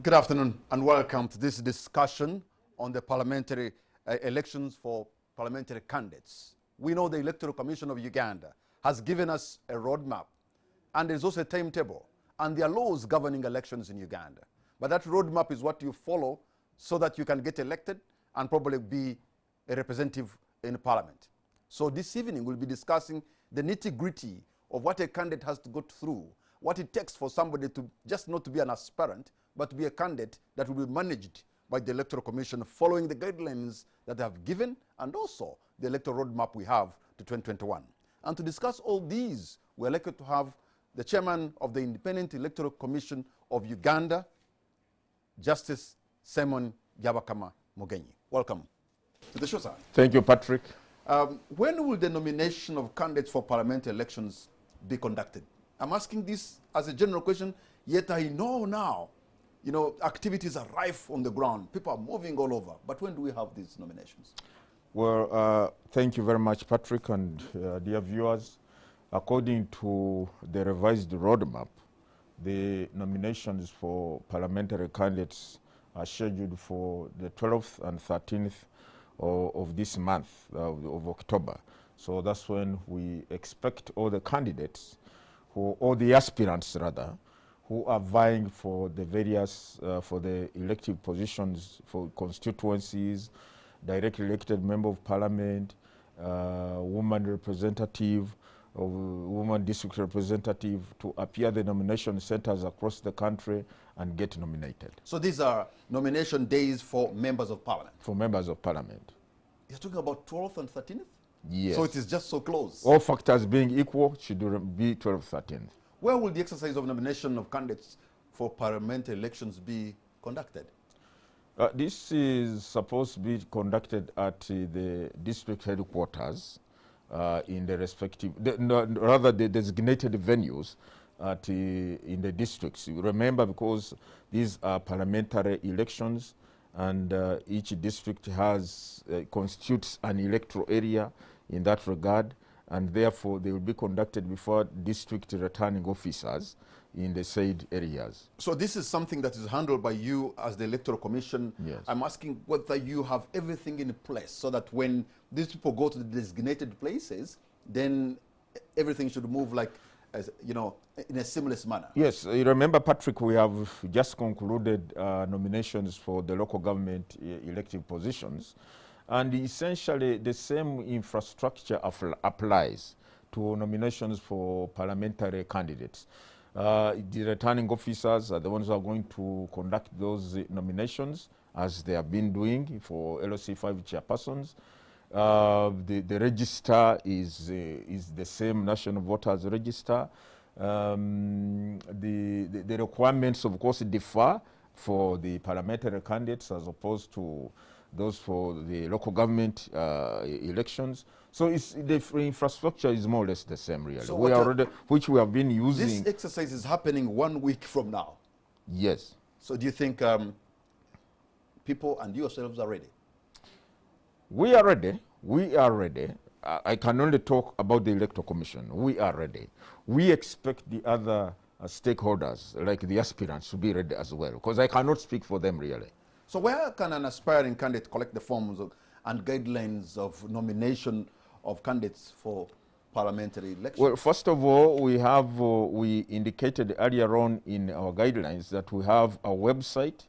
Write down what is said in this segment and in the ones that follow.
Good afternoon and welcome to this discussion on the parliamentary elections for parliamentary candidates. We know the Electoral Commission of Uganda has given us a roadmap, and there's also a timetable, and there are laws governing elections in Uganda. But that roadmap is what you follow so that you can get elected and probably be a representative in parliament. So this evening we'll be discussing the nitty-gritty of what a candidate has to go through, what it takes for somebody to just not to be an aspirant, but to be a candidate that will be managed by the Electoral Commission following the guidelines that they have given and also the electoral roadmap we have to 2021. And to discuss all these, we're lucky to have the chairman of the Independent Electoral Commission of Uganda, Justice Simon Byabakama Mugenyi. Welcome to the show, sir. Thank you, Patrick. When will the nomination of candidates for parliamentary elections be conducted? I'm asking this as a general question, yet I know now, activities are rife on the ground. People are moving all over. But when do we have these nominations? Well, thank you very much, Patrick, and dear viewers. According to the revised roadmap, the nominations for parliamentary candidates are scheduled for the 12th and 13th of this month, of October. So that's when we expect all the candidates, all the aspirants rather, who are vying for the various, for the elective positions for constituencies, direct elected member of parliament, woman representative, woman district representative, to appear at the nomination centers across the country and get nominated. So these are nomination days for members of parliament? For members of parliament. You're talking about 12th and 13th? Yes. So it is just so close? All factors being equal, should be 12th, 13th. Where will the exercise of nomination of candidates for parliamentary elections be conducted? This is supposed to be conducted at the district headquarters in the respective, rather the designated venues in the districts. Remember, because these are parliamentary elections, and each district constitutes an electoral area in that regard, and therefore they will be conducted before district returning officers in the said areas. So this is something that is handled by you as the Electoral Commission. Yes. I'm asking whether you have everything in place so that when these people go to the designated places, then everything should move like, in a seamless manner. Yes, you remember, Patrick, we have just concluded nominations for the local government elective positions. And essentially, the same infrastructure applies to nominations for parliamentary candidates. The returning officers are the ones who are going to conduct those nominations, as they have been doing for LOC5 chairpersons. The register is the same National Voters Register. The requirements, of course, differ for the parliamentary candidates as opposed to those for the local government elections. So the infrastructure is more or less the same, really. So which we have been using. This exercise is happening 1 week from now. Yes. So do you think people and yourselves are ready? We are ready. We are ready. I can only talk about the Electoral Commission. We are ready. We expect the other stakeholders, like the aspirants, to be ready as well, because I cannot speak for them, really. So where can an aspiring candidate collect the forms and guidelines of nomination of candidates for parliamentary elections? Well, first of all, we indicated earlier on in our guidelines that we have a website,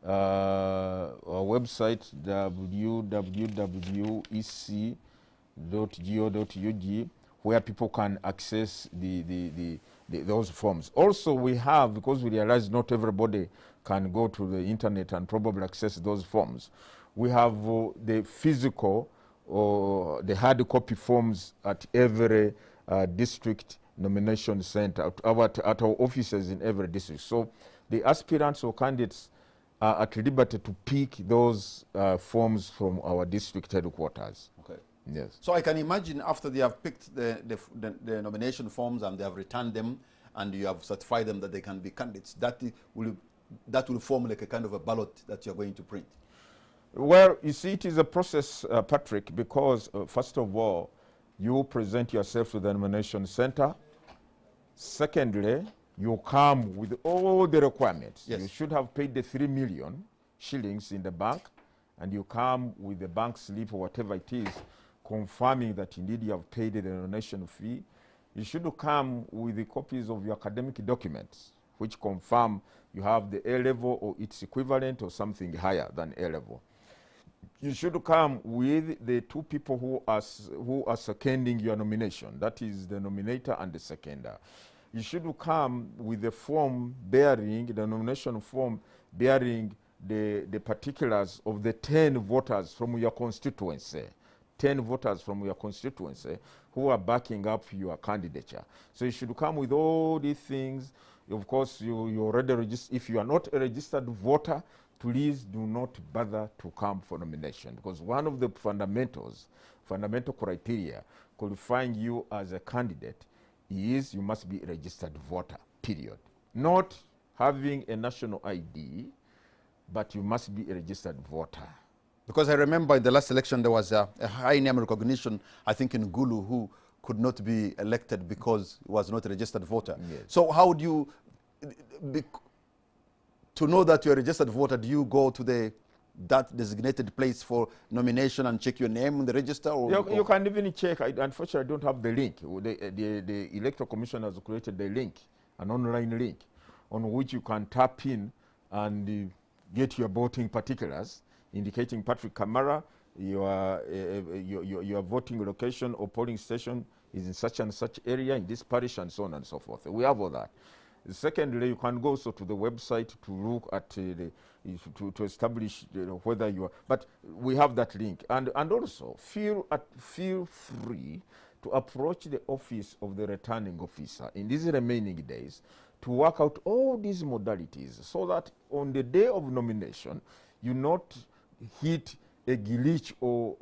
www.ec.go.ug, where people can access those forms. Also, we have, because we realize not everybody can go to the internet and probably access those forms, we have the physical or the hard copy forms at every district nomination center, at our offices in every district. So the aspirants or candidates are at liberty to pick those forms from our district headquarters. Okay. Yes. So I can imagine after they have picked the nomination forms and they have returned them and you have certified them that they can be candidates, that will form like a kind of a ballot that you're going to print. Well, you see, it is a process, Patrick, because first of all, you present yourself to the nomination center. Secondly, You come with all the requirements. Yes. You should have paid the 3 million shillings in the bank, and you come with the bank slip or whatever it is, confirming that indeed you have paid the donation fee. You should come with the copies of your academic documents, which confirm you have the A level or its equivalent or something higher than A level. You should come with the two people who are seconding your nomination. That is the nominator and the seconder. You should come with the form bearing, the nomination form bearing the particulars of the 10 voters from your constituency. 10 voters from your constituency who are backing up your candidature. So you should come with all these things. Of course, you already registered. If you are not a registered voter, please do not bother to come for nomination, because one of the fundamental criteria qualifying you as a candidate is you must be a registered voter, period. Not having a national ID, but you must be a registered voter. Because I remember in the last election there was a high name recognition, I think in Gulu, who could not be elected because he was not a registered voter. Yes. So how do you, to know that you're a registered voter, do you go to that designated place for nomination and check your name in the register? Or you can even check. Unfortunately, I don't have the link. The Electoral Commission has created the link, an online link, on which you can tap in and get your voting particulars, indicating Patrick Kamara, your voting location or polling station is in such and such area in this parish, and so on and so forth. We have all that. Secondly, you can go also to the website to look at to establish whether you are. But we have that link, and also feel free to approach the office of the returning officer in these remaining days to work out all these modalities, so that on the day of nomination you not hit a glitch or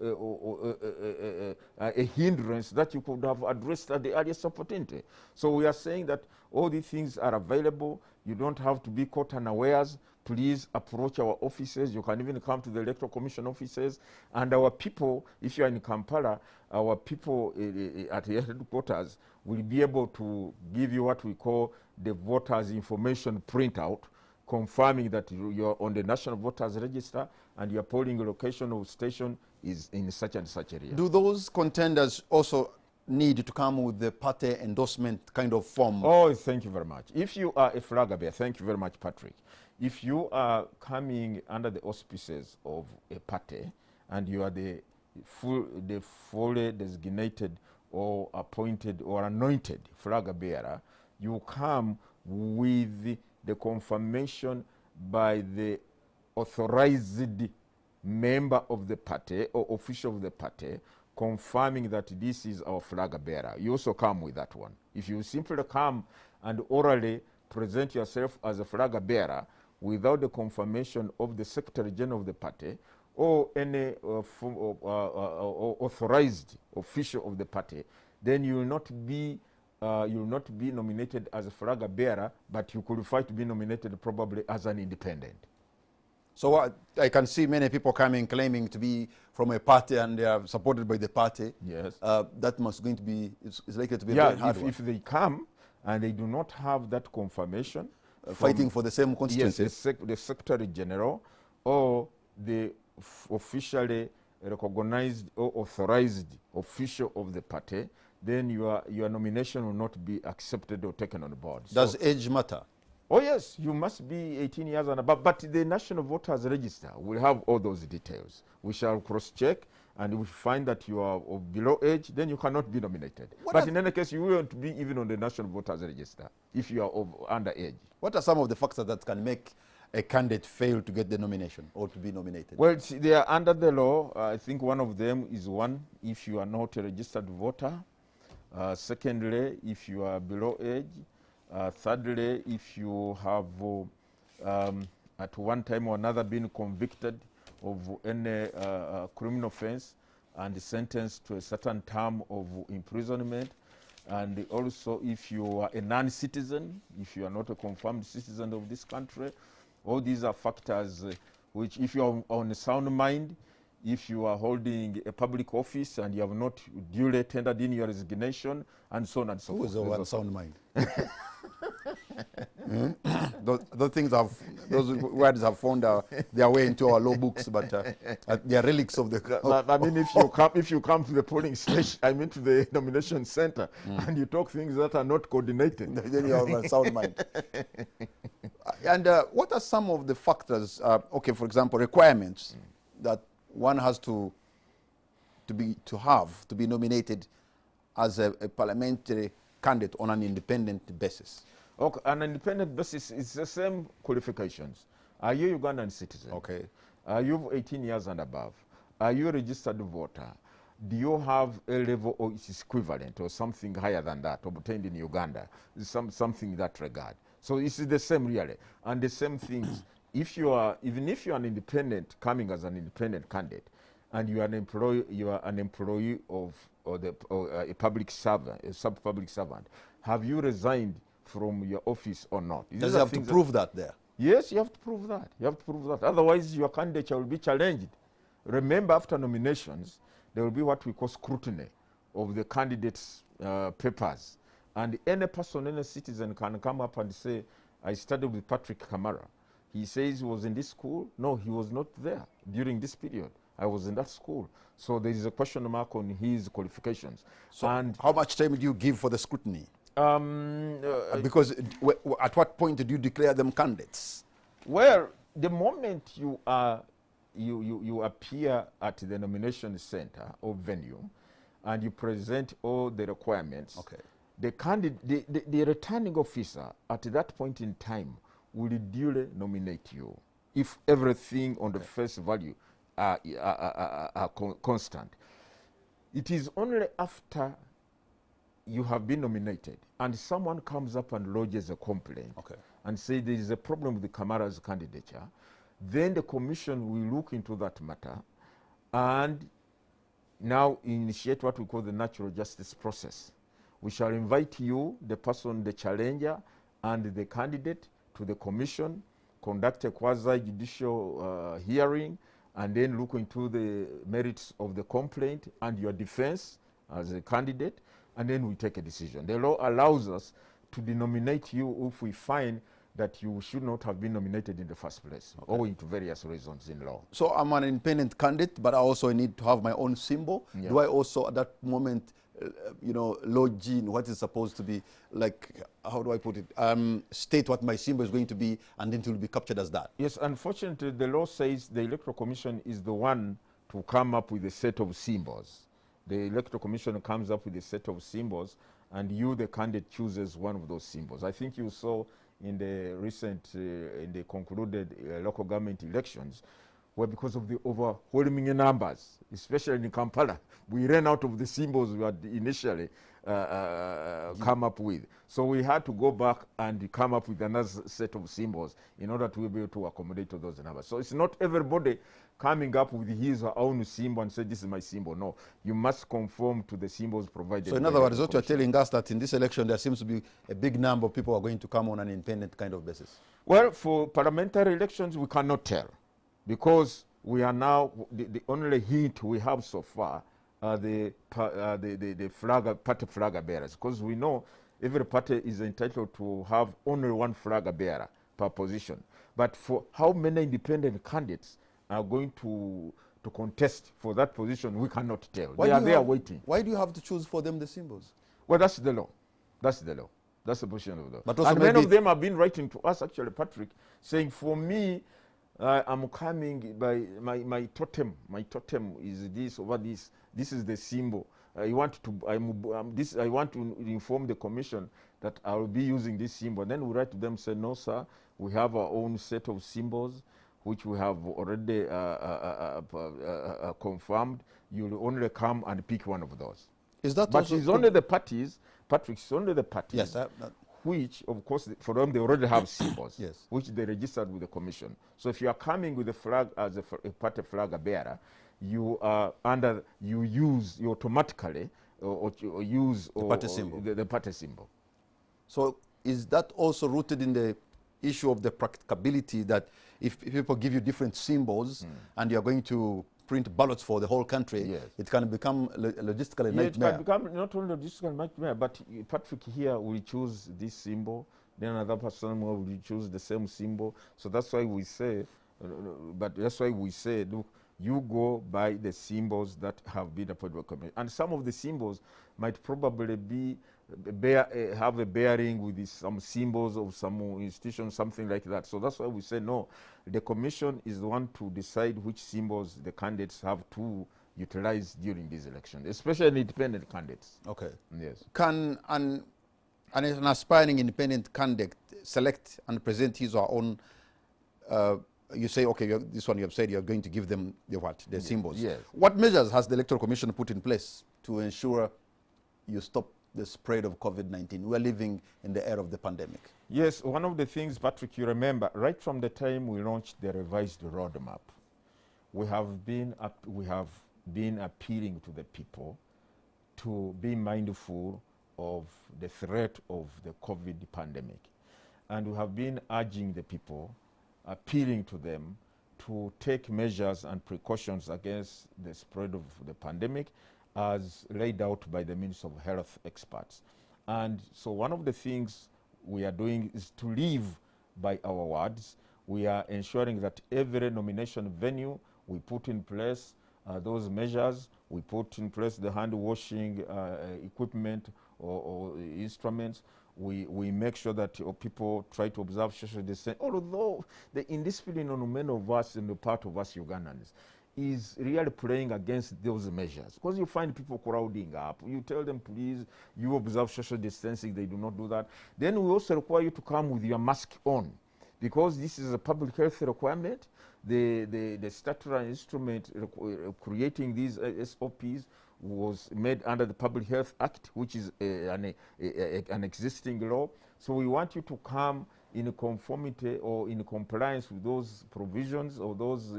a hindrance that you could have addressed at the earliest opportunity. So we are saying that all these things are available. You don't have to be caught unawares. Please approach our offices. You can even come to the Electoral Commission offices. And our people, if you are in Kampala, our people at the headquarters will be able to give you what we call the voters information printout, confirming that you're on the National Voters Register and your polling location or station is in such and such area. Do those contenders also need to come with the party endorsement kind of form? Oh, thank you very much. If you are a flag bearer, thank you very much, Patrick. If you are coming under the auspices of a party and you are the fully designated or appointed or anointed flag bearer, you come with the confirmation by the authorized member of the party or official of the party, confirming that this is our flag bearer. You also come with that one. If you simply come and orally present yourself as a flag bearer without the confirmation of the Secretary General of the party or any authorized official of the party, then you will not be nominated as a flag bearer, but you qualify to be nominated probably as an independent. So I can see many people coming claiming to be from a party and they are supported by the party. Yes. That must going to be, it's likely to be a very hard one. If they come and they do not have that confirmation. Fighting for the same constituency. Yes, the Secretary General or the officially recognized or authorized official of the party, then your nomination will not be accepted or taken on board. Does age matter? Oh yes, you must be 18 years and above, but the National Voters Register will have all those details. We shall cross-check, and if we find that you are of below age, then you cannot be nominated. But in any case, you won't be even on the National Voters Register if you are of underage. What are some of the factors that can make a candidate fail to get the nomination or to be nominated? Well, see, they are under the law. I think one of them is one, if you are not a registered voter. Secondly, if you are below age. Thirdly, if you have at one time or another been convicted of any criminal offense and sentenced to a certain term of imprisonment, and also if you are a non-citizen, if you are not a confirmed citizen of this country, all these are factors which, if you are on a sound mind, if you are holding a public office and you have not duly tendered in your resignation, and so on and so forth. Who is the one sound mind? those words have found their way into our law books, but they are relics of the. I mean, if you come to the polling station, I mean to the nomination center, and you talk things that are not coordinated, then you have a sound mind. And what are some of the factors? Okay, for example, requirements that one has to be nominated as a parliamentary candidate on an independent basis. Okay, an independent basis is the same qualifications. Are you Ugandan citizen? Okay. Are you 18 years and above? Are you a registered voter? Do you have a level or its equivalent or something higher than that obtained in Uganda? Something in that regard. So it's the same really. And the same things, even if you are an independent, coming as an independent candidate, and you are an employee of a public servant, a sub-public servant, have you resigned from your office or not? Does you have to prove that there? Yes, you have to prove that. You have to prove that. Otherwise, your candidature will be challenged. Remember, after nominations, there will be what we call scrutiny of the candidates' papers. And any person, any citizen can come up and say, I studied with Patrick Kamara. He says he was in this school. No, he was not there during this period. I was in that school. So there is a question mark on his qualifications. So and how much time do you give for the scrutiny? Because at what point did you declare them candidates? Well, the moment you appear at the nomination center or venue and you present all the requirements, okay, the returning officer at that point in time will duly nominate you if everything on the face value are constant. It is only after you have been nominated and someone comes up and lodges a complaint, okay, and say there is a problem with the Kamara's candidature, then the commission will look into that matter and now initiate what we call the natural justice process. We shall invite you, the person, the challenger, and the candidate to the commission, conduct a quasi-judicial hearing, and then look into the merits of the complaint and your defense as a candidate, and then we take a decision. The law allows us to denominate you if we find that you should not have been nominated in the first place, okay, owing to various reasons in law. So I'm an independent candidate, but I also need to have my own symbol. Yeah. Do I also at that moment, lodge in what is supposed to be, like, how do I put it, state what my symbol is going to be, and then it will be captured as that? Yes, unfortunately, the law says the Electoral Commission is the one to come up with a set of symbols. The Electoral Commission comes up with a set of symbols, and you, the candidate, chooses one of those symbols. I think you saw in the recent, in the concluded local government elections, where because of the overwhelming numbers, especially in Kampala, we ran out of the symbols we had initially come up with. So we had to go back and come up with another set of symbols in order to be able to accommodate to those numbers. So it's not everybody coming up with his or own symbol and say, this is my symbol. No, you must conform to the symbols provided. So in other words, what you're telling us that in this election, there seems to be a big number of people who are going to come on an independent kind of basis. Well, for parliamentary elections, we cannot tell, because we are now, the only hint we have so far are the party flag bearers, because we know every party is entitled to have only one flag bearer per position. But for how many independent candidates are going to contest for that position, we cannot tell. They are there waiting. Why do you have to choose for them the symbols? Well, that's the law. That's the law. That's the position of the law. But also and many of them have been writing to us, actually, Patrick, saying, for me, I'm coming by my totem. My totem is this over this. This is the symbol. I want to inform the commission that I will be using this symbol. Then we write to them, say, no, sir, we have our own set of symbols, which we have already confirmed. You'll only come and pick one of those. Is that but it's only the parties, Patrick, it's only the parties, yes, which, of course, for them, they already have symbols, yes, which they registered with the commission. So if you are coming with a flag as a party flag bearer, you are you automatically use the party symbol. The party symbol. So is that also rooted in the issue of the practicability that if people give you different symbols and you're going to print ballots for the whole country, yes, it can become logistically nightmare? It can become not only logistical nightmare, but Patrick here will choose this symbol, then another person will choose the same symbol. So that's why we say, look, you go by the symbols that have been appointed by commission. And some of the symbols might probably be have a bearing with some symbols of some institution, something like that. So that's why we say no. The commission is the one to decide which symbols the candidates have to utilize during these elections, especially independent candidates. Okay. Yes. Can an aspiring independent candidate select and present his or her own? You say, okay, this one you have said you're going to give them the what? The symbols. Yes. What measures has the Electoral Commission put in place to ensure you stop the spread of COVID-19? We're living in the era of the pandemic. Yes, one of the things, Patrick, you remember, right from the time we launched the revised roadmap, we have been appealing to the people to be mindful of the threat of the COVID pandemic. And we have been urging the people, appealing to them to take measures and precautions against the spread of the pandemic as laid out by the Ministry of Health experts. And so one of the things we are doing is to live by our words. We are ensuring that every nomination venue we put in place those measures. We put in place the hand washing equipment or instruments. We make sure that people try to observe social distancing, although the indiscipline on many of us and the part of us Ugandans is really playing against those measures. Because you find people crowding up. You tell them, please, you observe social distancing. They do not do that. Then we also require you to come with your mask on, because this is a public health requirement. The statutory instrument creating these SOPs was made under the Public Health Act, which is an existing law. So we want you to come in conformity or in compliance with those provisions or those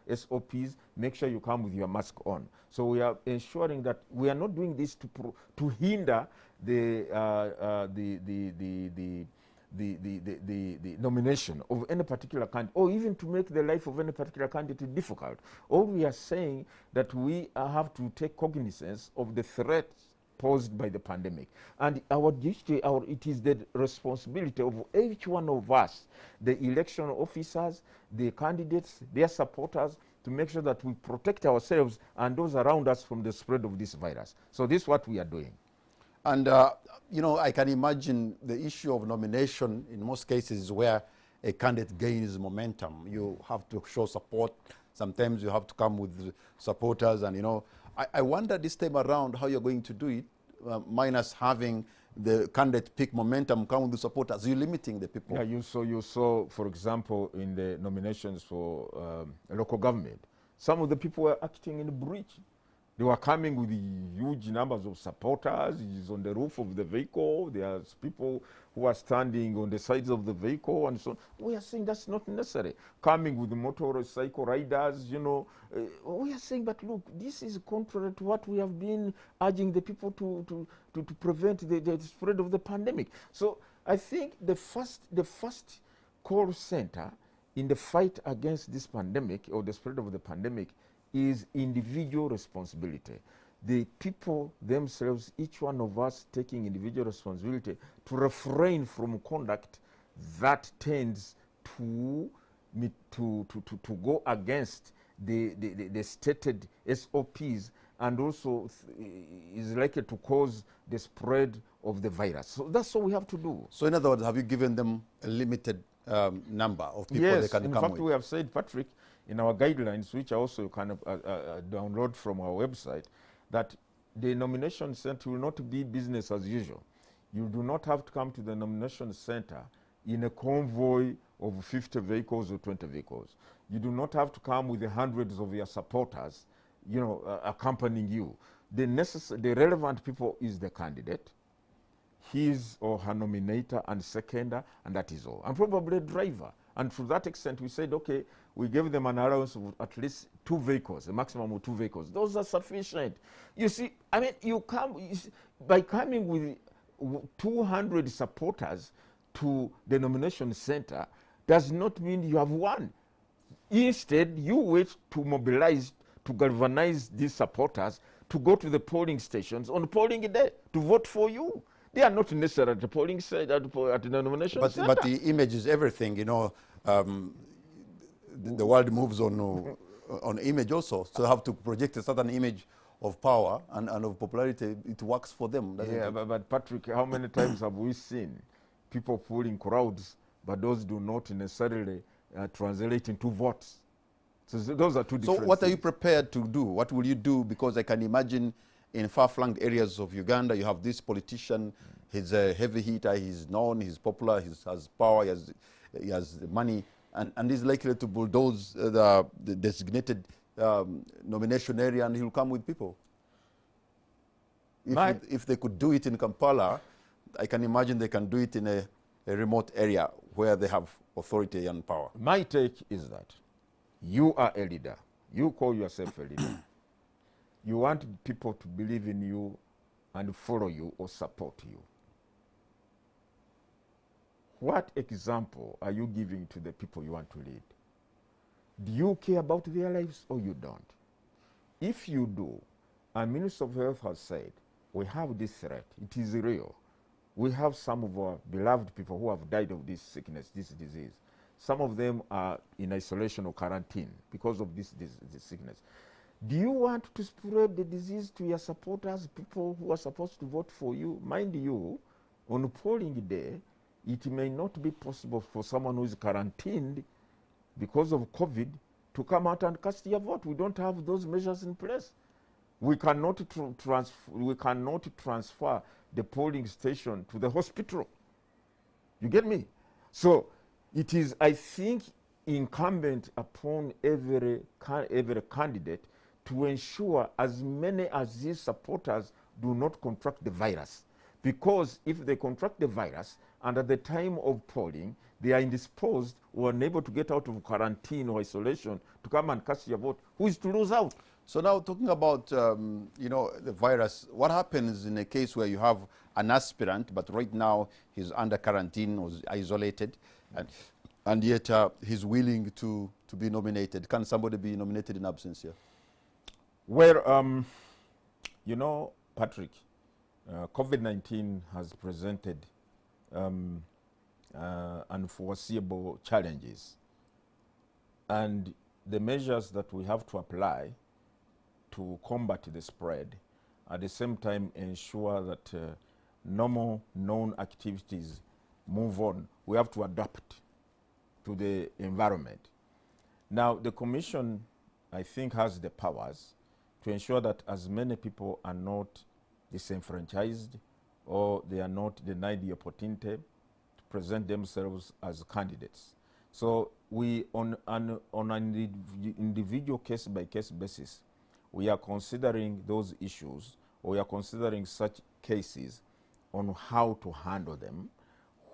SOPs. Make sure you come with your mask on. So we are ensuring that we are not doing this to hinder the nomination of any particular candidate, or even to make the life of any particular candidate difficult. All we are saying that we have to take cognizance of the threat posed by the pandemic. And our duty, it is the responsibility of each one of us, the election officers, the candidates, their supporters, to make sure that we protect ourselves and those around us from the spread of this virus. So this is what we are doing. And, you know, I can imagine the issue of nomination in most cases where a candidate gains momentum. You have to show support. Sometimes you have to come with supporters. And, you know, I wonder this time around how you're going to do it, minus having the candidate pick momentum, come with the supporters. You're limiting the people. Yeah, you saw, for example, in the nominations for local government, some of the people were acting in breach. They were coming with huge numbers of supporters. It's on the roof of the vehicle. There's people who are standing on the sides of the vehicle and so on. We are saying that's not necessary. Coming with the motorcycle riders, you know. We are saying, but look, this is contrary to what we have been urging the people to prevent the spread of the pandemic. So I think the first call center in the fight against this pandemic or the spread of the pandemic is individual responsibility. The people themselves, each one of us taking individual responsibility to refrain from conduct that tends to go against the stated SOPs and also is likely to cause the spread of the virus. So that's what we have to do. So in other words, have you given them a limited number of people they can come with? Yes, in fact, we have said, Patrick, in our guidelines, which also you can download from our website, that the nomination center will not be business as usual. You do not have to come to the nomination center in a convoy of 50 vehicles or 20 vehicles. You do not have to come with the hundreds of your supporters, you know, accompanying you. The relevant people is the candidate, his or her nominator and seconder, and that is all. And probably a driver. And to that extent, we said, okay, we gave them an allowance of at least 2 vehicles, a maximum of 2 vehicles. Those are sufficient. You see, I mean, by coming with 200 supporters to the nomination center does not mean you have won. Instead, you wait to mobilize, to galvanize these supporters to go to the polling stations on polling day to vote for you. They are not necessarily at the polling site, at the nomination center. But the image is everything, you know. The world moves on image also. So have to project a certain image of power and of popularity. It works for them, doesn't it? But Patrick, how many times have we seen people pulling crowds, but those do not necessarily translate into votes? So those are two different So what things. are you prepared to do? What will you do? Because I can imagine in far-flung areas of Uganda, you have this politician, he's a heavy hitter, he's known, he's popular, he has power, he has money, and he's likely to bulldoze the designated nomination area, and he'll come with people. If they could do it in Kampala, I can imagine they can do it in a remote area where they have authority and power. My take is that you are a leader. You call yourself a leader. You want people to believe in you and follow you or support you. What example are you giving to the people you want to lead? Do you care about their lives or you don't? If you do, and Minister of Health has said, we have this threat, it is real. We have some of our beloved people who have died of this sickness, this disease. Some of them are in isolation or quarantine because of this sickness. Do you want to spread the disease to your supporters, people who are supposed to vote for you? Mind you, on polling day, it may not be possible for someone who is quarantined because of COVID to come out and cast your vote. We don't have those measures in place. We cannot transfer the polling station to the hospital. You get me? So it is, I think, incumbent upon every candidate to ensure as many as these supporters do not contract the virus. Because if they contract the virus, and at the time of polling, they are indisposed or unable to get out of quarantine or isolation to come and cast your vote, who is to lose out? So now talking about, you know, the virus, what happens in a case where you have an aspirant, but right now he's under quarantine or isolated, and yet he's willing to be nominated? Can somebody be nominated in absence here? Well, you know, Patrick, COVID-19 has presented unforeseeable challenges. And the measures that we have to apply to combat the spread, at the same time ensure that normal known activities move on, we have to adapt to the environment. Now, the Commission, I think, has the powers to ensure that as many people are not disenfranchised or they are not denied the opportunity to present themselves as candidates. So we, on an individual case-by-case basis, we are considering those issues, or we are considering such cases on how to handle them,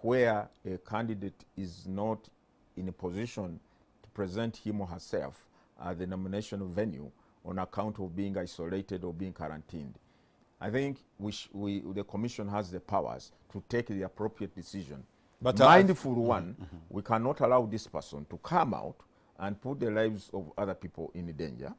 where a candidate is not in a position to present him or herself at the nomination venue on account of being isolated or being quarantined. I think the Commission has the powers to take the appropriate decision. But mindful one, we cannot allow this person to come out and put the lives of other people in danger.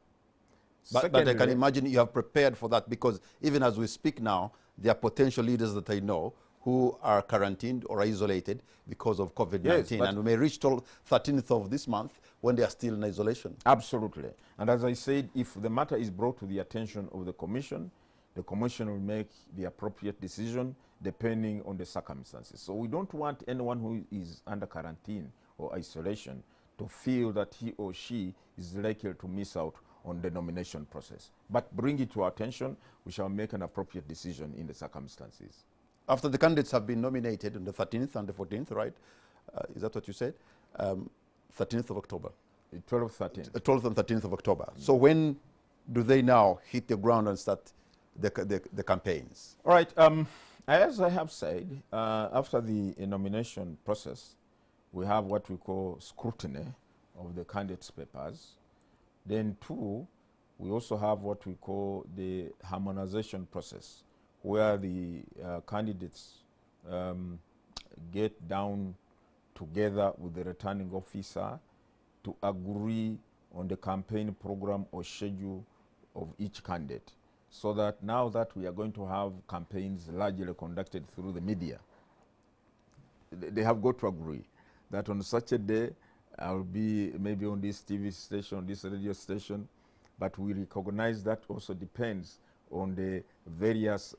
But I can imagine you have prepared for that, because even as we speak now, there are potential leaders that I know who are quarantined or isolated because of COVID-19. Yes, and we may reach till 13th of this month when they are still in isolation. Absolutely. And as I said, if the matter is brought to the attention of the Commission will make the appropriate decision depending on the circumstances. So we don't want anyone who is under quarantine or isolation to feel that he or she is likely to miss out on the nomination process. But bring it to our attention, we shall make an appropriate decision in the circumstances. After the candidates have been nominated on the 13th and the 14th, right? Is that what you said? 13th of October. 12th, 13th. 12th and 13th of October. So when do they now hit the ground and start the campaigns? All right. As I have said, after the nomination process, we have what we call scrutiny of the candidates' papers. Then two, we also have what we call the harmonization process, where the candidates get down together with the returning officer to agree on the campaign program or schedule of each candidate. so that now that we are going to have campaigns largely conducted through the media, they have got to agree that on such a day, I'll be maybe on this TV station, this radio station, but we recognize that also depends on the various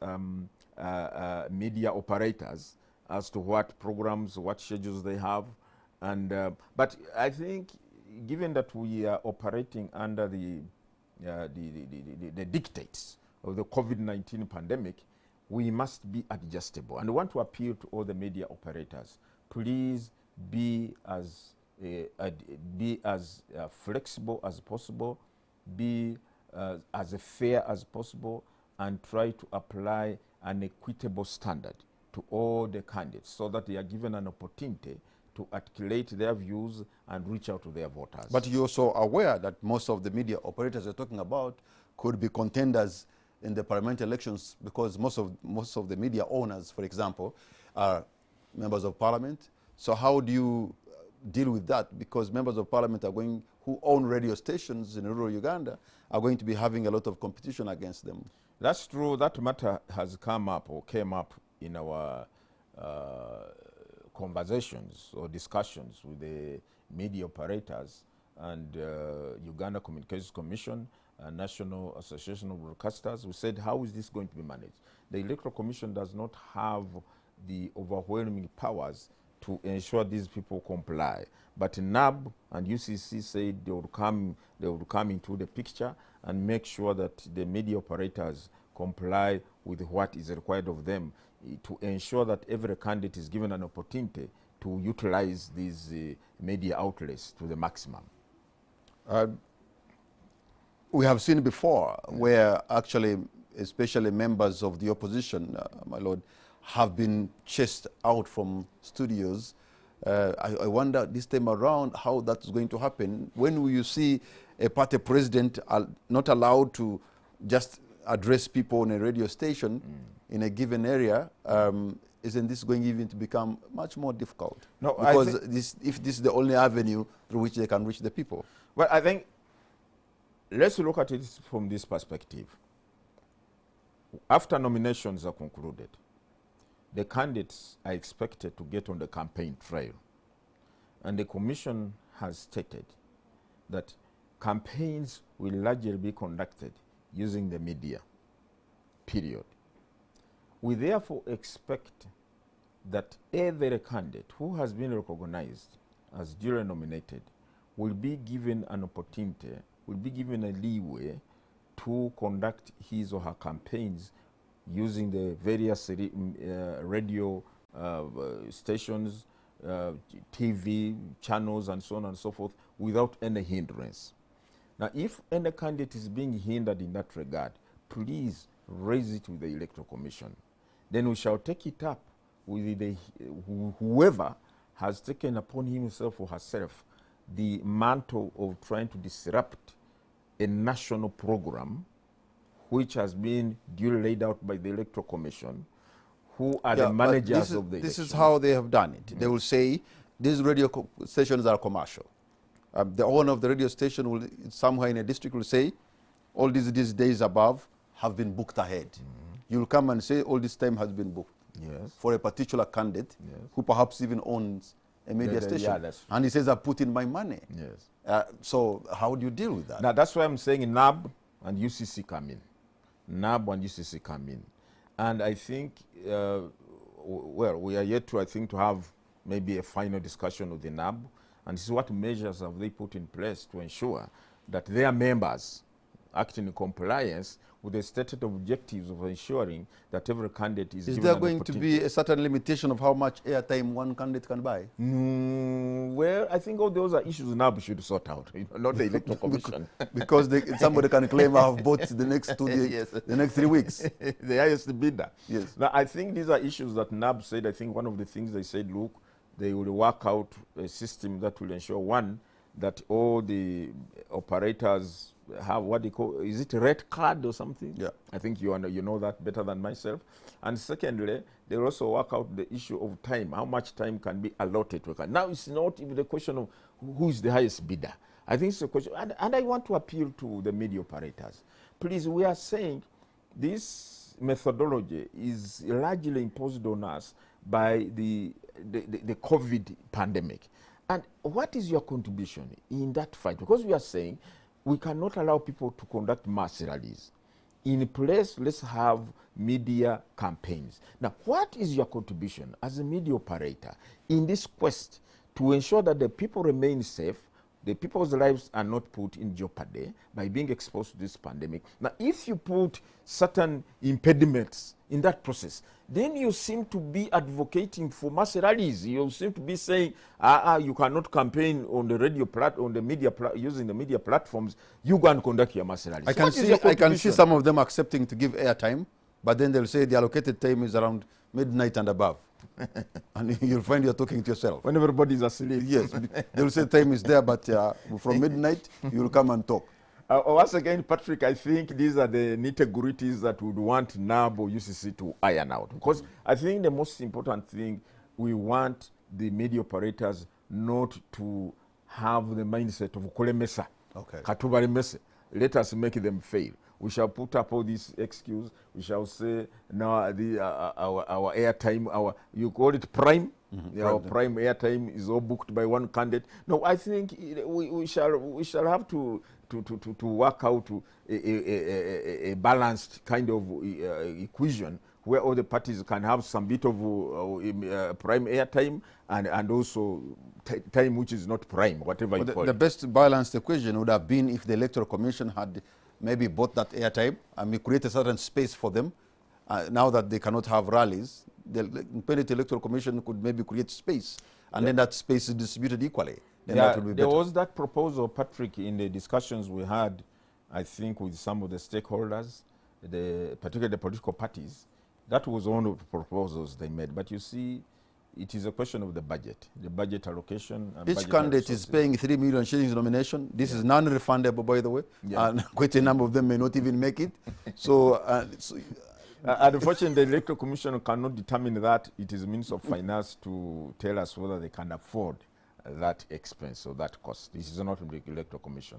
media operators as to what programs, what schedules they have. And but I think, given that we are operating under the dictates of the COVID-19 pandemic, we must be adjustable. And I want to appeal to all the media operators, please be as flexible as possible, be as fair as possible, and try to apply an equitable standard to all the candidates so that they are given an opportunity to articulate their views and reach out to their voters. But you're also aware that most of the media operators you're talking about could be contenders in the parliamentary elections, because most of the media owners, for example, are members of parliament. So how do you deal with that? Because members of parliament who own radio stations in rural Uganda are going to be having a lot of competition against them. That's true. That matter has come up or came up in our conversations or discussions with the media operators and Uganda Communications Commission, National Association of Broadcasters. We said, how is this going to be managed? The Electoral Commission does not have the overwhelming powers to ensure these people comply. But NAB and UCC said they would come into the picture and make sure that the media operators comply with what is required of them to ensure that every candidate is given an opportunity to utilize these media outlets to the maximum. We have seen before where actually, especially members of the opposition, my lord, have been chased out from studios. I wonder this time around how that's going to happen. When will you see a party president not allowed to just address people on a radio station in a given area? Isn't this going even to become much more difficult? No, because if this is the only avenue through which they can reach the people. Well, I think let's look at it from this perspective. After nominations are concluded, the candidates are expected to get on the campaign trail. And the Commission has stated that campaigns will largely be conducted using the media, period. We therefore expect that every candidate who has been recognized as duly nominated will be given an opportunity, will be given a leeway to conduct his or her campaigns using the various radio stations, TV channels, and so on and so forth, without any hindrance. Now, if any candidate is being hindered in that regard, please raise it with the Electoral Commission. Then we shall take it up with whoever has taken upon himself or herself the mantle of trying to disrupt a national program which has been duly laid out by the Electoral Commission, who are the managers of the election. This is how they have done it. They will say, these radio stations are commercial. The owner of the radio station will, somewhere in a district, will say, all these days above have been booked ahead. You'll come and say, all this time has been booked. Yes. For a particular candidate who perhaps even owns a media station. That's true. And he says, I put in my money. Yes. So how do you deal with that? Now, that's why I'm saying NAB and UCC come in. NAB and UCC come in. And I think, well, we are yet to, I think, to have maybe a final discussion with the NAB. And this is what measures have they put in place to ensure that their members act in compliance with the stated objectives of ensuring that every candidate is given there going to be a certain limitation of how much airtime one candidate can buy? Well, I think all those are issues NAB should sort out, not the Electoral Commission. Because somebody can claim I have bought the next 2 days, the next 3 weeks. The highest bidder. Yes. Now, I think these are issues that NAB said. I think one of the things they said, look, they will work out a system that will ensure, one, that all the operators have what they call, is it a red card or something? Yeah. I think you know that better than myself. And secondly, they will also work out the issue of time. How much time can be allotted to a candidate? Now, it's not even the question of who is the highest bidder. I think it's a question, and I want to appeal to the media operators. Please, we are saying this methodology is largely imposed on us by the COVID pandemic. And what is your contribution in that fight? Because we are saying we cannot allow people to conduct mass rallies. In place, let's have media campaigns. Now, what is your contribution as a media operator in this quest to ensure that the people remain safe, the people's lives are not put in jeopardy by being exposed to this pandemic? Now, if you put certain impediments in that process, then you seem to be advocating for mass rallies. You seem to be saying, you cannot campaign on the radio on the media using the media platforms. You go and conduct your mass rallies. I can see some of them accepting to give airtime, but then they'll say the allocated time is around midnight and above. And you'll find you're talking to yourself. When everybody's asleep. Yes, they'll say time is there, but from midnight, you'll come and talk. Once again, Patrick, I think these are the nitty-gritties that we would want NAB or UCC to iron out. Because I think the most important thing, we want the media operators not to have the mindset of Kolemesa. Okay. Let us make them fail. We shall put up all these excuses. We shall say, no, our airtime, you call it prime. Mm-hmm. Our prime airtime is all booked by one candidate. No, I think we shall have to work out a balanced kind of equation where all the parties can have some bit of prime airtime and also time which is not prime, whatever you call it. The best balanced equation would have been if the Electoral Commission had maybe bought that airtime and we create a certain space for them. Now that they cannot have rallies, the Independent Electoral Commission could maybe create space, and then that space is distributed equally. Then that would be better. There was that proposal, Patrick, in the discussions we had, I think, with some of the stakeholders, particularly the political parties. That was one of the proposals they made. But you see, it is a question of the budget allocation. And each candidate is paying 3 million shillings nomination. This is non-refundable, by the way. And quite a number of them may not even make it. Unfortunately, the Electoral Commission cannot determine that. It is a means of finance to tell us whether they can afford that expense or that cost. This is not the Electoral Commission.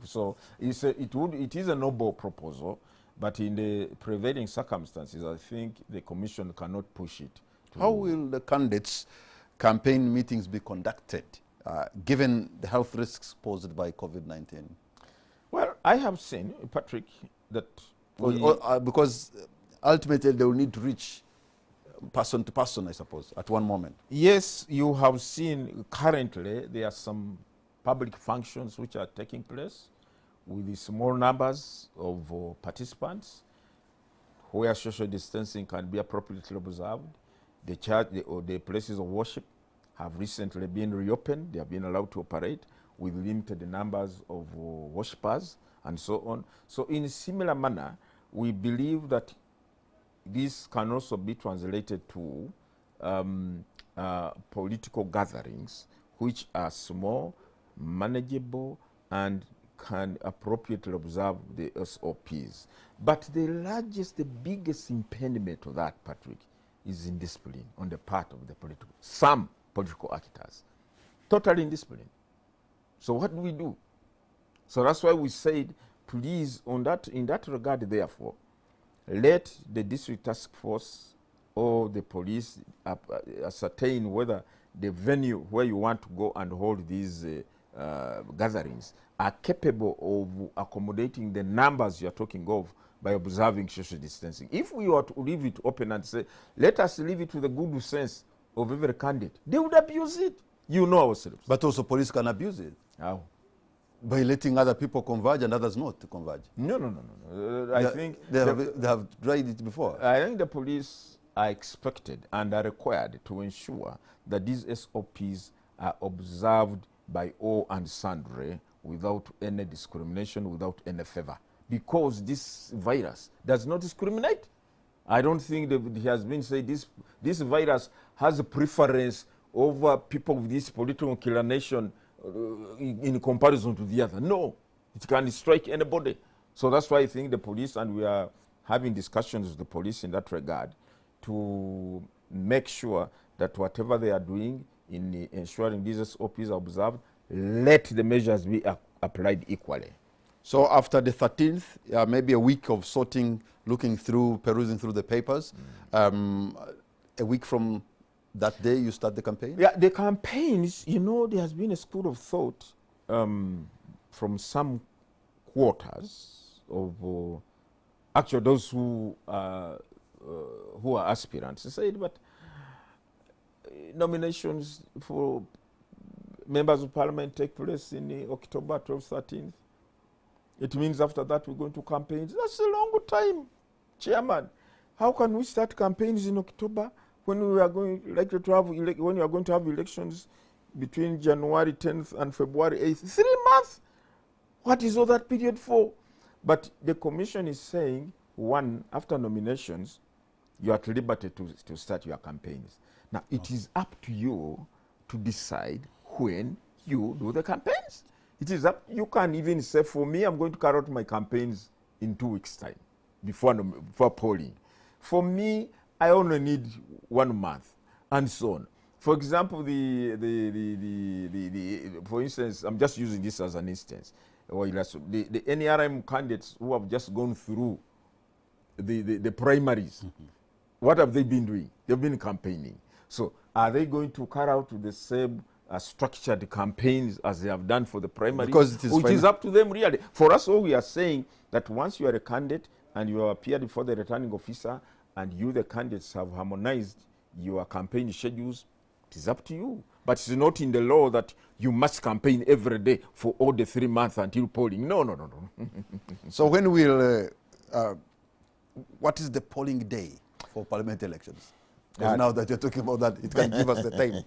So it is a noble proposal, but in the prevailing circumstances, I think the Commission cannot push it. How will the candidates' campaign meetings be conducted, given the health risks posed by COVID-19? Well, I have seen, Patrick, that because ultimately they will need to reach person to person, I suppose, at one moment. Yes, you have seen currently there are some public functions which are taking place with the small numbers of participants where social distancing can be appropriately observed. The church or the places of worship have recently been reopened. They have been allowed to operate with limited numbers of worshippers and so on. So in a similar manner, we believe that this can also be translated to political gatherings which are small, manageable, and can appropriately observe the SOPs. But the largest, the biggest impediment to that, Patrick, is indiscipline on the part of some political actors. Total indiscipline. So what do we do? So that's why we said, please, in that regard, therefore, let the district task force or the police ascertain whether the venue where you want to go and hold these gatherings are capable of accommodating the numbers you are talking of by observing social distancing. If we were to leave it open and say, let us leave it to the good sense of every candidate, they would abuse it. You know ourselves. But also police can abuse it. How? By letting other people converge and others not to converge. No. I think they have tried it before. I think the police are expected and are required to ensure that these SOPs are observed by all and sundry without any discrimination, without any favor. Because this virus does not discriminate. I don't think that it has been said this virus has a preference over people with this political inclination in comparison to the other. No, it can strike anybody. So that's why I think the police, and we are having discussions with the police in that regard, to make sure that whatever they are doing in ensuring these SOPs are observed, let the measures be applied equally. So after the 13th, maybe a week of sorting, looking through, perusing through the papers, a week from that day, you start the campaign? Yeah, the campaigns, you know, there has been a school of thought from some quarters of actually those who are aspirants. They said, but nominations for members of parliament take place in October 12th, 13th. It means after that we're going to campaigns. That's a long time, Chairman. How can we start campaigns in October when we are going likely to have when we are going to have elections between January 10th and February 8th? 3 months. What is all that period for? But the commission is saying, one, after nominations, you are at liberty to start your campaigns. Now, it is up to you to decide when you do the campaigns. It is up. You can even say, for me, I'm going to carry out my campaigns in 2 weeks' time before polling. For me, I only need 1 month, and so on. For example, for instance, I'm just using this as an instance. The NRM candidates who have just gone through the primaries, what have they been doing? They've been campaigning. So are they going to carry out the same structured campaigns as they have done for the primaries? Because it is up to them, really. For us, all we are saying that once you are a candidate and you appear before the returning officer and you, the candidates, have harmonized your campaign schedules, it is up to you. But it's not in the law that you must campaign every day for all the 3 months until polling. No, no, no, no. So when will, what is the polling day for parliament elections? Because now that you're talking about that, it can give us the time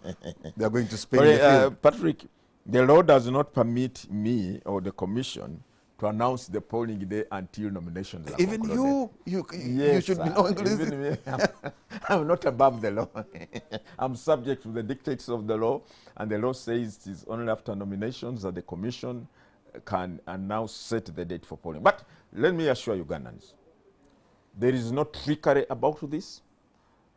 they are going to spend in the field. Patrick, the law does not permit me or the commission to announce the polling day until nominations are Even concluded. you should be knowing this. Even me, I'm not above the law. I'm subject to the dictates of the law, and the law says it is only after nominations that the commission can announce, set the date for polling. But let me assure Ugandans, there is no trickery about this.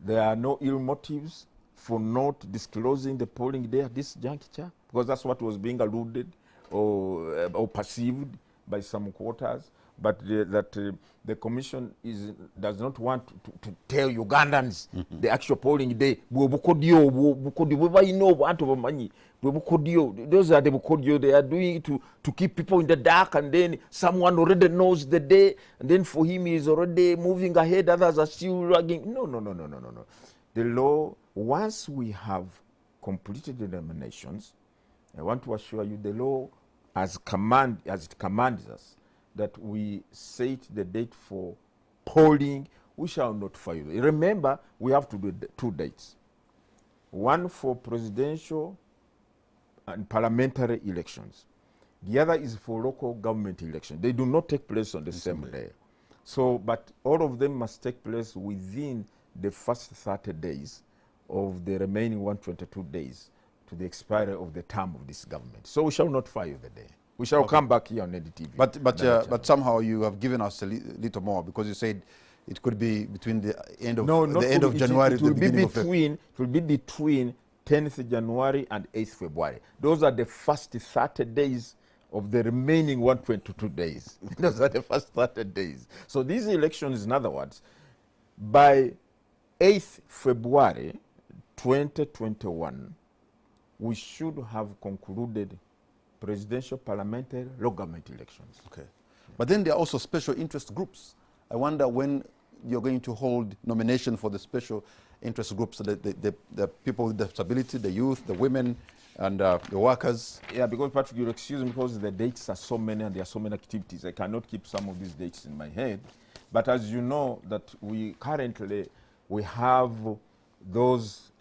There are no ill motives for not disclosing the polling day at this juncture, because that's what was being alluded or perceived by some quarters. But the commission does not want to tell Ugandans the actual polling day. Those are the bukodio. They are doing it to keep people in the dark, and then someone already knows the day, and then for him he is already moving ahead, others are still lagging. No, no, no, no, no, no, no. The law, once we have completed the nominations, I want to assure you the law as it commands us, that we set the date for polling, we shall not fail. Remember, we have to do 2 dates. One for presidential and parliamentary elections. The other is for local government elections. They do not take place on the same day. So, but all of them must take place within the first 30 days of the remaining 122 days to the expiry of the term of this government. So we shall not fail the day. We shall come back here on NDTV. But somehow you have given us a little more, because you said it could be between the end of January to the beginning of February. It will be between 10th January and 8th February. Those are the first 30 days of the remaining 122 days. Those are the first 30 days. So these elections, in other words, by 8th February 2021, we should have concluded presidential, parliamentary, local government elections. Okay. But then there are also special interest groups. I wonder when you're going to hold nomination for the special interest groups, the people with disability, the youth, the women, and the workers. Yeah, because Patrick, you'll excuse me, because the dates are so many and there are so many activities. I cannot keep some of these dates in my head. But as you know, that we currently, we have those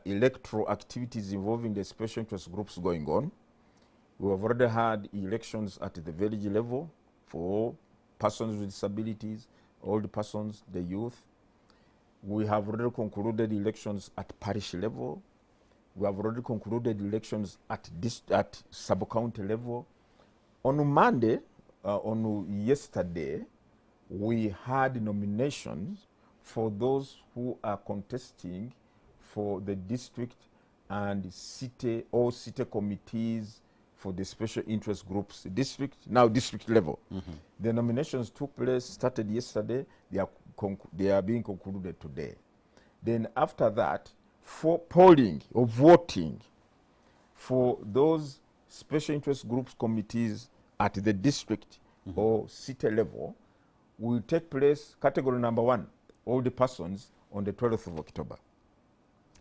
electoral activities involving the special interest groups going on. We have already had elections at the village level for persons with disabilities, old persons, the youth. We have already concluded elections at parish level. We have already concluded elections at sub-county level. On Monday, on yesterday, we had nominations for those who are contesting for the district and city, all city committees for the special interest groups, district level. The nominations took place, started yesterday. They are being concluded today. Then after that, for polling or voting for those special interest groups committees at the district or city level will take place, category number 1, all the persons, on the 12th of October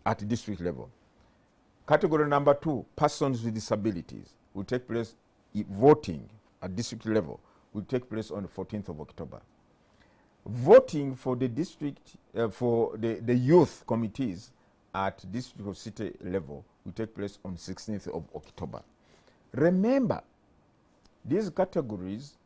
at district level. Category number 2, persons with disabilities, will take place, voting at district level will take place on the 14th of October. Voting for the district, for the youth committees at district or city level will take place on 16th of October. Remember, these categories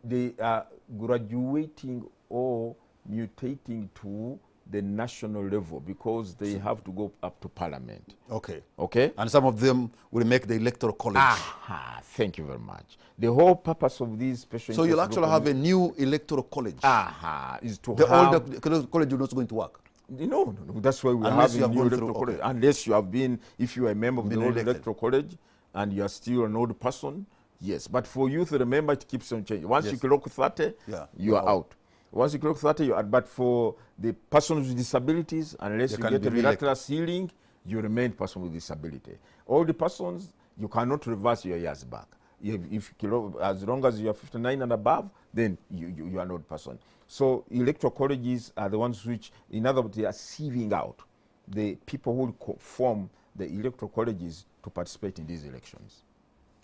they are graduating or mutating to the national level because they have to go up to parliament. Okay. Okay? And some of them will make the electoral college. Aha, thank you very much. The whole purpose of these special So you'll actually have a new electoral college. Aha, is to the have... older college is not going to work. No, that's why we Unless have a you have new gone electoral through, college. okay. Unless you have been, if you are a member of the old elected. electoral college and you are still an old person, yes. But for youth, remember, it keeps on changing. Once you clock 30, you are out. Once you clock 30, you are. But for the persons with disabilities, unless you get a miraculous healing, you remain person with disability. All the persons, you cannot reverse your years back. If as long as you are 59 and above, then you are not person. So electoral colleges are the ones which, in other words, they are sieving out the people who form the electoral colleges to participate in these elections.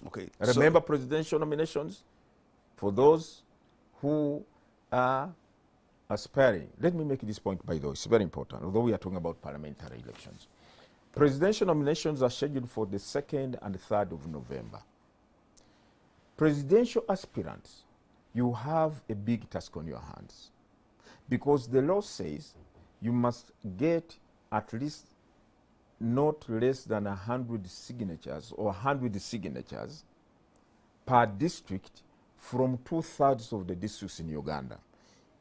Okay. Remember, presidential nominations for those who are aspiring. Let me make this point, by the way. It's very important, although we are talking about parliamentary elections. Presidential nominations are scheduled for the 2nd and 3rd of November. Presidential aspirants, you have a big task on your hands because the law says you must get at least not less than 100 signatures or 100 signatures per district from 2/3 of the districts in Uganda.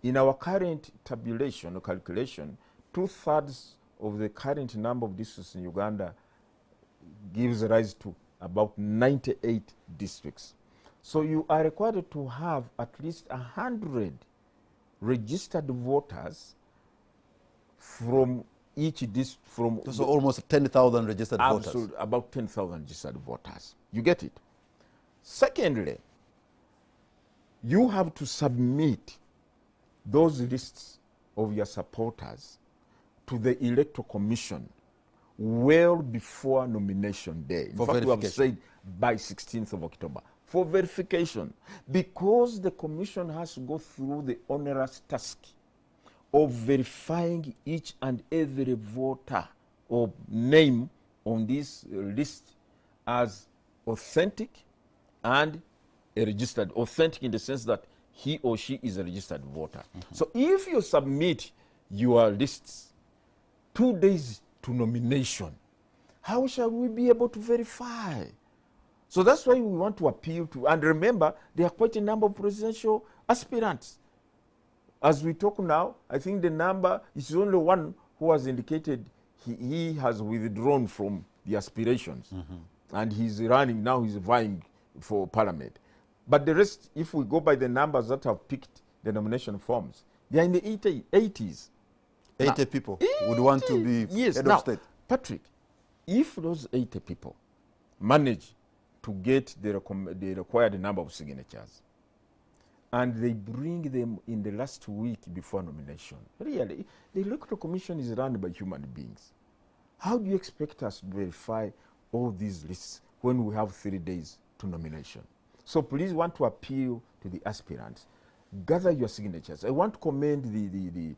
In our current tabulation or calculation, 2/3 of the current number of districts in Uganda gives rise to about 98 districts. So you are required to have at least 100 registered voters from each district. So almost 10,000 registered voters. About 10,000 registered voters. You get it? Secondly, you have to submit those lists of your supporters to the Electoral Commission well before nomination day. In fact, we have said by 16th of October. For verification, because the commission has to go through the onerous task of verifying each and every voter or name on this list as authentic and a registered. Authentic in the sense that he or she is a registered voter. So if you submit your lists 2 days to nomination, how shall we be able to verify? So that's why we want to appeal to, and remember, there are quite a number of presidential aspirants. As we talk now, I think the number is only one who has indicated he has withdrawn from the aspirations. And he's running now, he's vying for parliament. But the rest, if we go by the numbers that have picked the nomination forms, they are in the 80s. 80 people would want to be head of state. Patrick, if those 80 people manage to get the required number of signatures, and they bring them in the last week before nomination, really, the Electoral Commission is run by human beings. How do you expect us to verify all these lists when we have 3 days to nomination? So please want to appeal to the aspirants. Gather your signatures. I want to commend the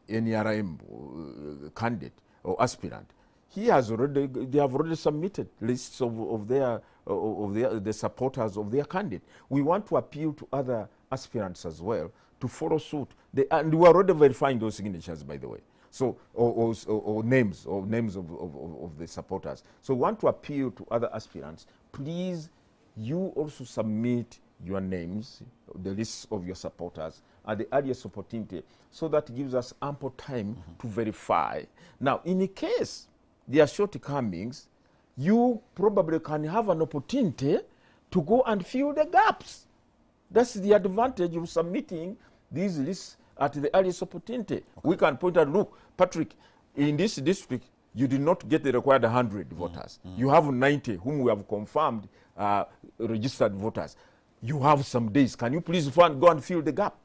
NRM candidate or aspirant. They have already submitted lists of the supporters of their candidate. We want to appeal to other aspirants as well to follow suit. And we are already verifying those signatures, by the way. So, or names of the supporters. So we want to appeal to other aspirants. Please, you also submit your names, the lists of your supporters at the earliest opportunity, so that gives us ample time to verify. Now, in a case their shortcomings, you probably can have an opportunity to go and fill the gaps. That's the advantage of submitting these lists at the earliest opportunity. Okay. We can point out, look, Patrick, in this district, you did not get the required 100 voters. You have 90 whom we have confirmed registered voters. You have some days. Can you please go and fill the gap?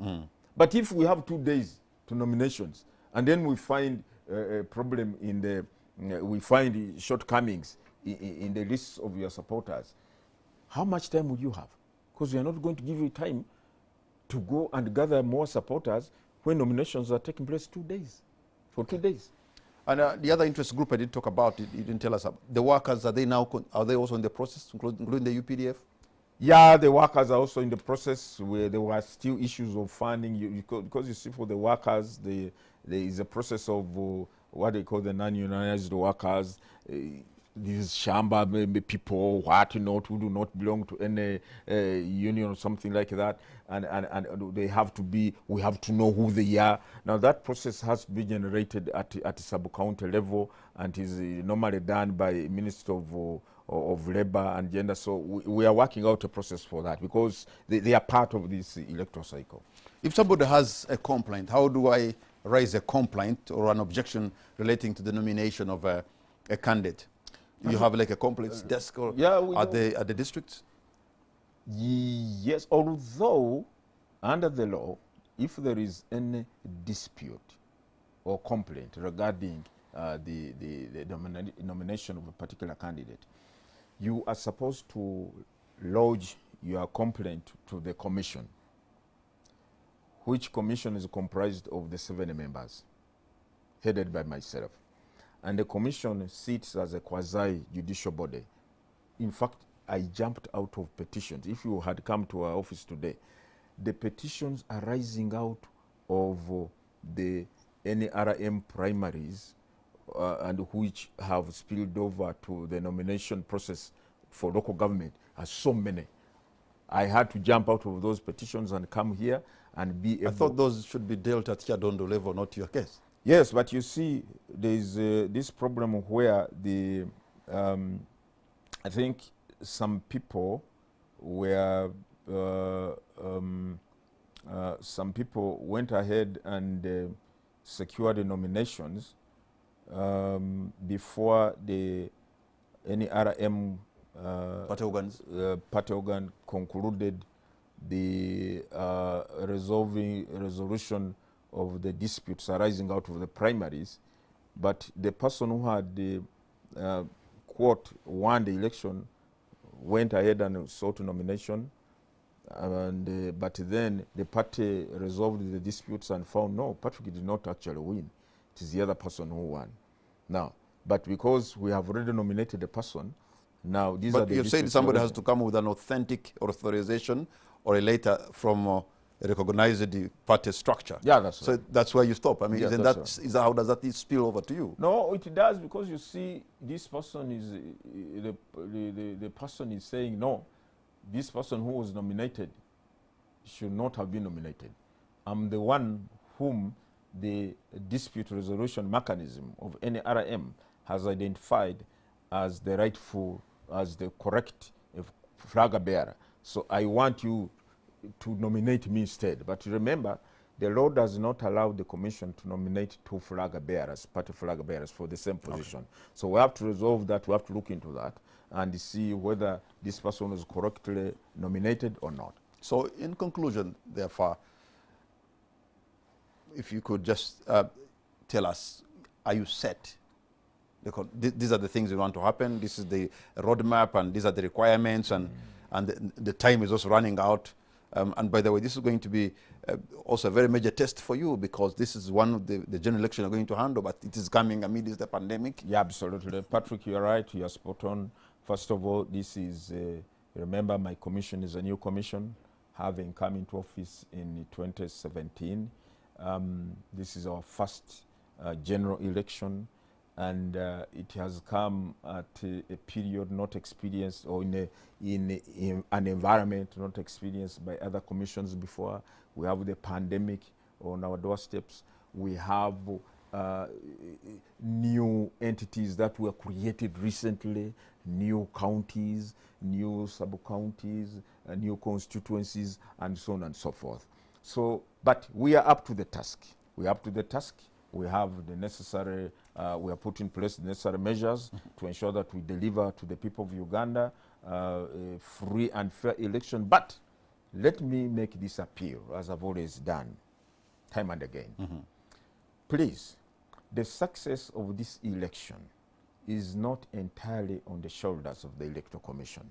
But if we have 2 days to nominations, and then we find a problem in the, we find shortcomings in the lists of your supporters, how much time would you have? Because we are not going to give you time to go and gather more supporters when nominations are taking place 2 days, for 2 days. And the other interest group I didn't talk about, you didn't tell us, the workers, are they now, are they also in the process, including the UPDF? Yeah, the workers are also in the process where there were still issues of funding. Because you see, for the workers, there is a process of what they call the non-unionized workers, these shamba people, who do not belong to any union or something like that, and they have to be, we have to know who they are. Now that process has to be generated at sub-county level and is normally done by Minister of Labor and Gender. So we are working out a process for that because they are part of this electoral cycle. If somebody has a complaint, how do I raise a complaint or an objection relating to the nomination of a candidate? You have like a complaints desk or at the districts? Yes, although under the law, if there is any dispute or complaint regarding the nomination of a particular candidate, you are supposed to lodge your complaint to the commission, which commission is comprised of the 7 members, headed by myself. And the commission sits as a quasi-judicial body. In fact, I jumped out of petitions. If you had come to our office today, the petitions arising out of the NRM primaries and which have spilled over to the nomination process for local government are so many. I had to jump out of those petitions and come here and be able... I thought those should be dealt at Yadondo level, not your case. Yes, but you see, there is this problem where the I think some people were some people went ahead and secured the nominations before the NRM party organ concluded the resolution of the disputes arising out of the primaries, but the person who had quote won the election went ahead and sought nomination, and but then the party resolved the disputes and found no, Patrick did not actually win. It is the other person who won. Now, but because we have already nominated the person, now these are the... But you've said somebody has to come with an authentic authorization or a letter from a recognized party structure. Yeah, that's so. Right. That's where you stop. I mean, yeah, is how does that spill over to you? No, it does, because you see, this person is the person is saying no. This person who was nominated should not have been nominated. I'm the one whom the dispute resolution mechanism of NRM has identified as the rightful, as the correct flag bearer. So I want you to nominate me instead. But remember, the law does not allow the commission to nominate 2 flag bearers, party flag bearers for the same position. Okay. So we have to resolve that, we have to look into that and see whether this person was correctly nominated or not. So in conclusion, therefore, if you could just tell us, are you set? These are the things that want to happen, this is the roadmap, and these are the requirements, and the time is also running out. And by the way, this is going to be also a very major test for you, because this is one of the general election you're going to handle, but it is coming amidst the pandemic. Yeah, absolutely. Patrick, you're right. You're spot on. First of all, this is, remember, my commission is a new commission, having come into office in 2017. This is our first general election, and it has come at a period not experienced, or in an environment not experienced by other commissions before. We have the pandemic on our doorsteps. We have new entities that were created recently, new counties, new sub-counties, new constituencies, and so on and so forth. So, but we are up to the task. We are up to the task. We have the necessary, we have put in place the necessary measures to ensure that we deliver to the people of Uganda a free and fair election. But let me make this appeal, as I've always done, time and again. Please, the success of this election is not entirely on the shoulders of the Electoral Commission.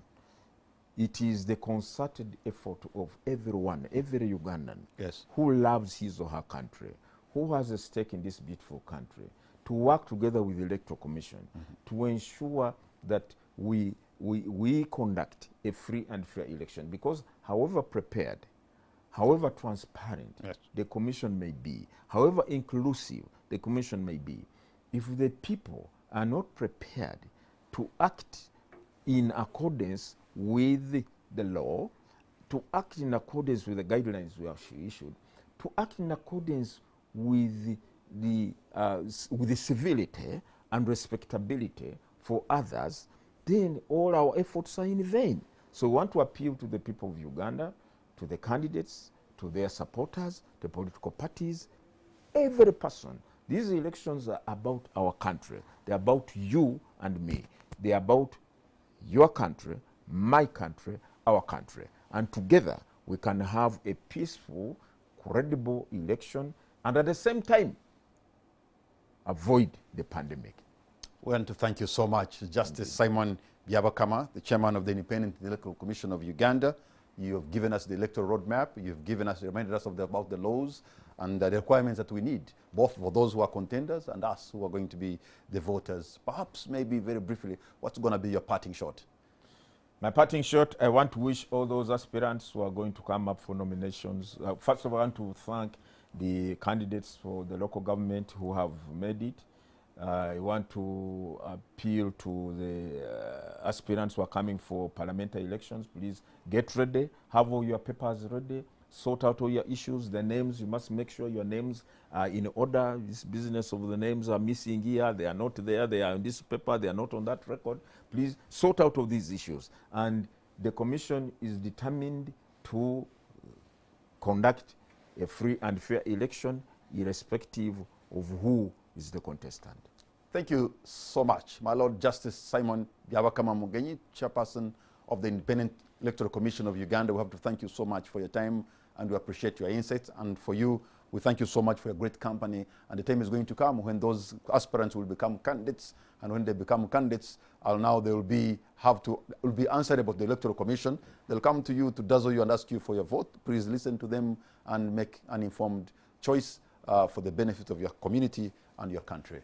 It is the concerted effort of everyone, every Ugandan who loves his or her country, who has a stake in this beautiful country, to work together with the Electoral Commission to ensure that we conduct a free and fair election. Because however prepared, however transparent the Commission may be, however inclusive the Commission may be, if the people are not prepared to act in accordance with the law, to act in accordance with the guidelines we have issued, to act in accordance with the civility and respectability for others, then all our efforts are in vain. So we want to appeal to the people of Uganda, to the candidates, to their supporters, the political parties, every person. These elections are about our country. They're about you and me. They're about your country, my country, our country. And together we can have a peaceful, credible election and at the same time avoid the pandemic. We want to thank you so much, Justice Simon Byabakama, the chairman of the Independent Electoral Commission of Uganda. You have given us the electoral roadmap. You've reminded us about the laws and the requirements that we need, both for those who are contenders and us who are going to be the voters. Perhaps, maybe very briefly, what's going to be your parting shot? My parting shot, I want to wish all those aspirants who are going to come up for nominations. First of all, I want to thank the candidates for the local government who have made it. I want to appeal to the aspirants who are coming for parliamentary elections. Please get ready, have all your papers ready, sort out all your issues, the names. You must make sure your names are in order. This business of the names are missing here, they are not there, they are on this paper, they are not on that record. Please sort out all these issues. And the Commission is determined to conduct a free and fair election, irrespective of who is the contestant. Thank you so much, my Lord Justice Simon Byabakama Mugenyi, chairperson of the Independent Electoral Commission of Uganda. We have to thank you so much for your time, and we appreciate your insights. And for you, we thank you so much for your great company. And the time is going to come when those aspirants will become candidates, and when they become candidates, now they will be answerable to the Electoral Commission. They'll come to you to dazzle you and ask you for your vote. Please listen to them and make an informed choice for the benefit of your community and your country.